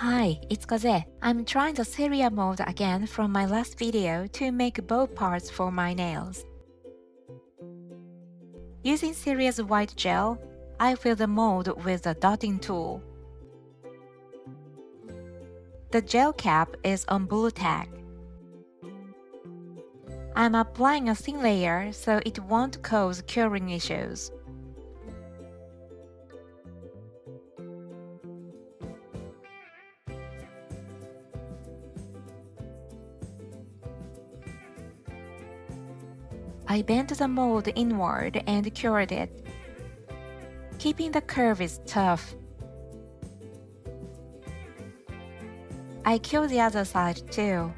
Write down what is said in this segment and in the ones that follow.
Hi, it's Kozue. I'm trying the Syria mold again from my last video to make both parts for my nails. Using Syria's white gel, I fill the mold with the dotting tool. The gel cap is on blue tack. I'm applying a thin layer so it won't cause curing issues. I bent the mold inward and cured it. Keeping the curve is tough. I cured the other side too.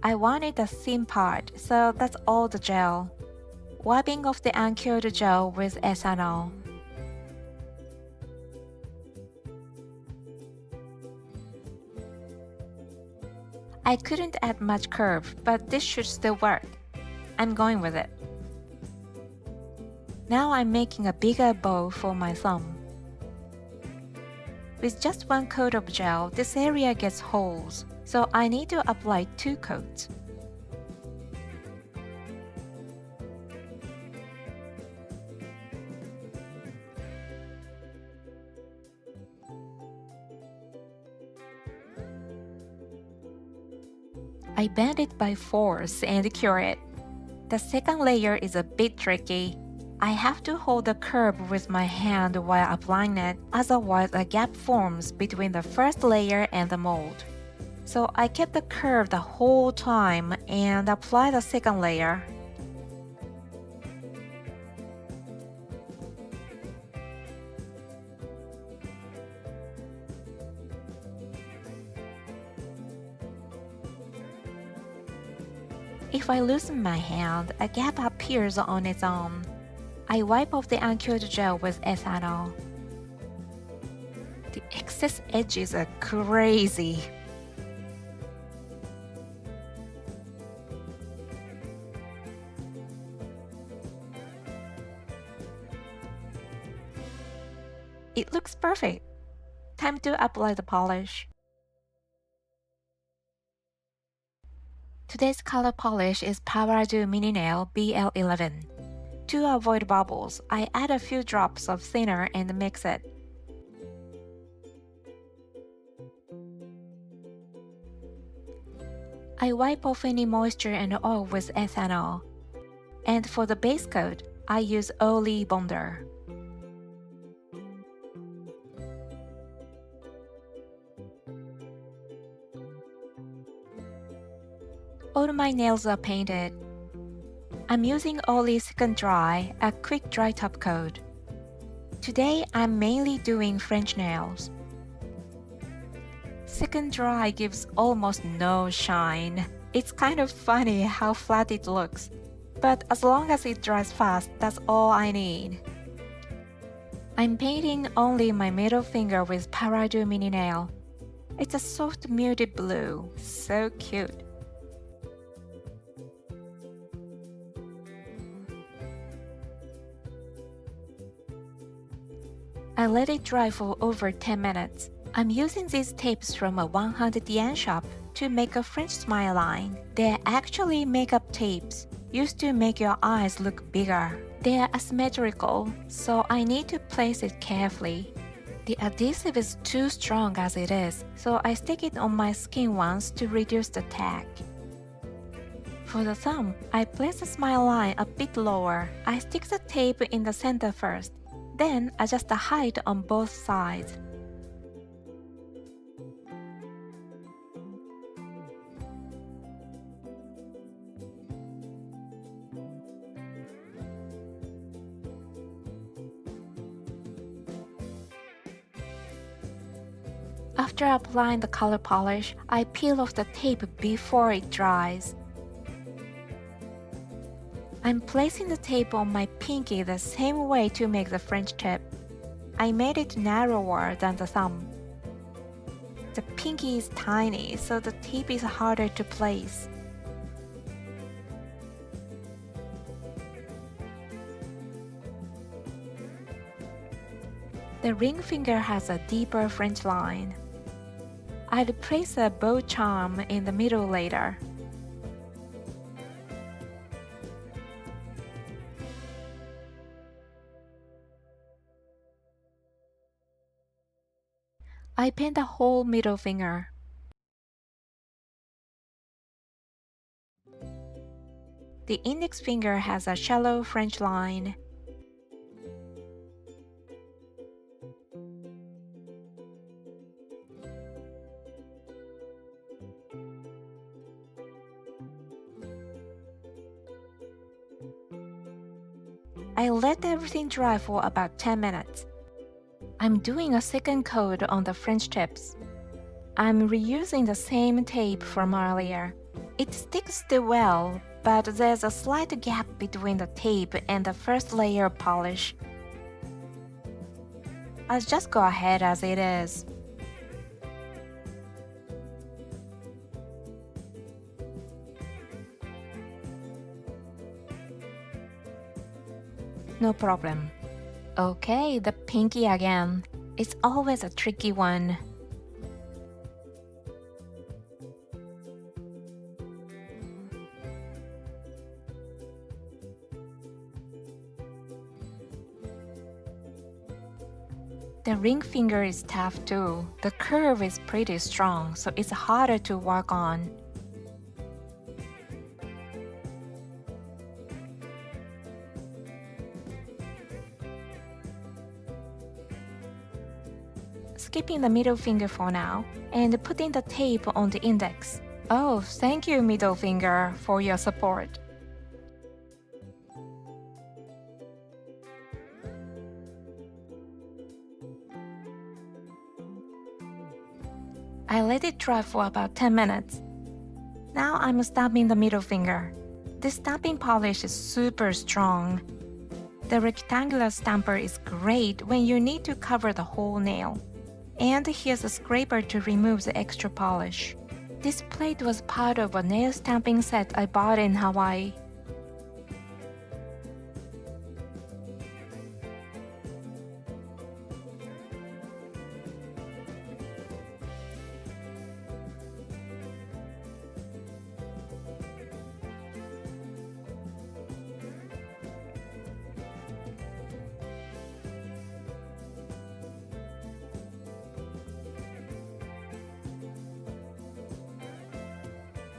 I wanted a thin part, so that's all the gel. Wiping off the uncured gel with ethanol. I couldn't add much curve, but this should still work. I'm going with it. Now I'm making a bigger bow for my thumb. With just one coat of gel, this area gets holes, so I need to apply 2 coats. I bend it by force and cure it. The second layer is a bit tricky. I have to hold the curve with my hand while applying it, otherwise a gap forms between the first layer and the mold. So I kept the curve the whole time and applied the second layer. If I loosen my hand, a gap appears on its own. I wipe off the uncured gel with ethanol. The excess edges are crazy. It looks perfect. Time to apply the polish. Today's color polish is Powerado Mini Nail BL11. To avoid bubbles, I add a few drops of thinner and mix it. I wipe off any moisture and oil with ethanol. And for the base coat, I use Oli Bonder. All my nails are painted. I'm using Oli Second Dry, a quick dry top coat. Today I'm mainly doing French nails. Second Dry gives almost no shine. It's kind of funny how flat it looks. But as long as it dries fast, that's all I need. I'm painting only my middle finger with Powerado Mini Nail. It's a soft muted blue, so cute. I let it dry for over 10 minutes. I'm using these tapes from a 100 yen shop to make a French smile line. They're actually makeup tapes, used to make your eyes look bigger. They're asymmetrical, so I need to place it carefully. The adhesive is too strong as it is, so I stick it on my skin once to reduce the tag. For the thumb, I place the smile line a bit lower. I stick the tape in the center first, then adjust the height on both sides. After applying the color polish, I peel off the tape before it dries. I'm placing the tape on my pinky the same way to make the French tip. I made it narrower than the thumb. The pinky is tiny, so the tape is harder to place. The ring finger has a deeper French line. I'll place a bow charm in the middle later. I paint the whole middle finger. The index finger has a shallow French line. I let everything dry for about 10 minutes. I'm doing a second coat on the French tips. I'm reusing the same tape from earlier. It sticks still well, but there's a slight gap between the tape and the first layer of polish. I'll just go ahead as it is. No problem. Okay, the pinky again. It's always a tricky one. The ring finger is tough too. The curve is pretty strong, so it's harder to work on. Skipping the middle finger for now, and putting the tape on the index. Oh, thank you, middle finger, for your support. I let it dry for about 10 minutes. Now I'm stamping the middle finger. This stamping polish is super strong. The rectangular stamper is great when you need to cover the whole nail. And here's a scraper to remove the extra polish. This plate was part of a nail stamping set I bought in Hawaii.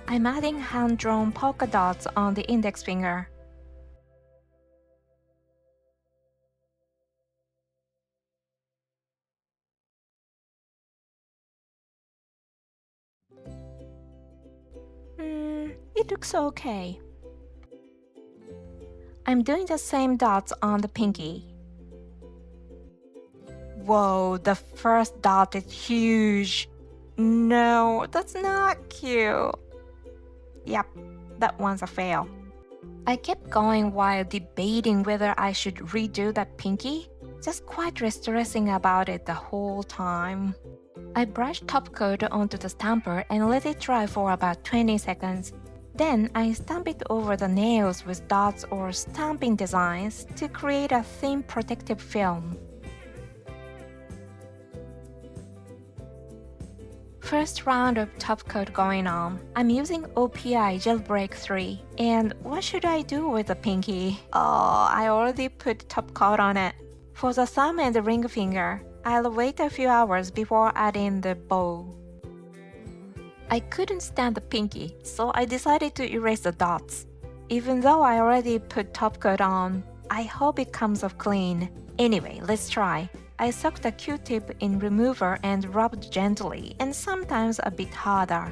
I'm adding hand-drawn polka dots on the index finger. It looks okay. I'm doing the same dots on the pinky. Whoa, the first dot is huge. No, that's not cute. Yep, that one's a fail. I kept going while debating whether I should redo that pinky, just quite stressing about it the whole time. I brushed top coat onto the stamper and let it dry for about 20 seconds. Then I stamp it over the nails with dots or stamping designs to create a thin protective film. First round of top coat going on. I'm using OPI Jailbreak 3. And what should I do with the pinky? Oh, I already put top coat on it. For the thumb and the ring finger, I'll wait a few hours before adding the bow. I couldn't stand the pinky, so I decided to erase the dots. Even though I already put top coat on, I hope it comes off clean. Anyway, let's try. I soaked the Q-tip in remover and rubbed gently and sometimes a bit harder.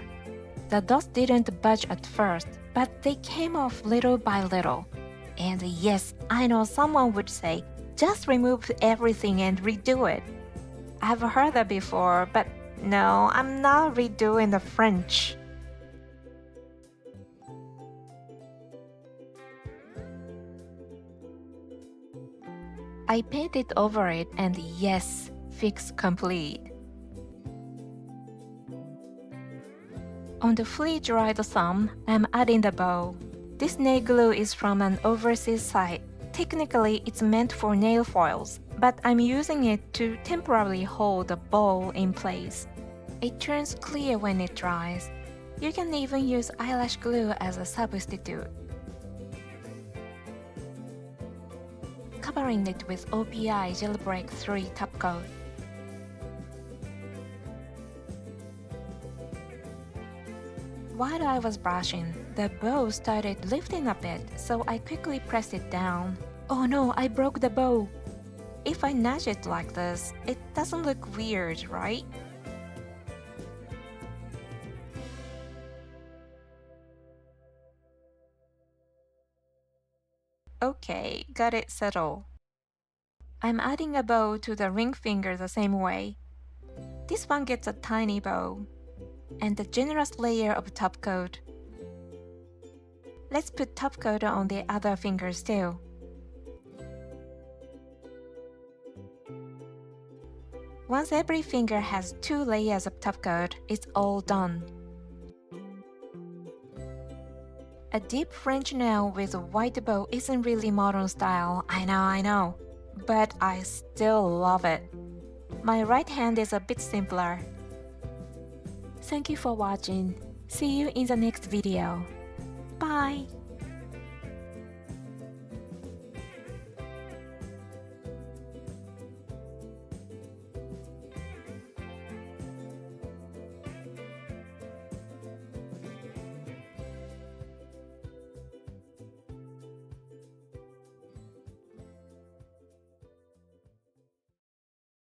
The dots didn't budge at first, but they came off little by little. And yes, I know someone would say, just remove everything and redo it. I've heard that before, but no, I'm not redoing the French. I painted over it and yes, fix complete. On the fully dried thumb, I'm adding the bow. This nail glue is from an overseas site. Technically, it's meant for nail foils, but I'm using it to temporarily hold the bowl in place. It turns clear when it dries. You can even use eyelash glue as a substitute. Covering it with OPI Jailbreak 3 top coat. While I was brushing, the bow started lifting a bit, so I quickly pressed it down. Oh no, I broke the bow! If I nudge it like this, it doesn't look weird, right? Okay, got it settled. I'm adding a bow to the ring finger the same way. This one gets a tiny bow, and a generous layer of top coat. Let's put top coat on the other fingers too. Once every finger has 2 layers of top coat, it's all done. A deep French nail with a white bow isn't really modern style, I know, but I still love it. My right hand is a bit simpler. Thank you for watching. See you in the next video. Bye!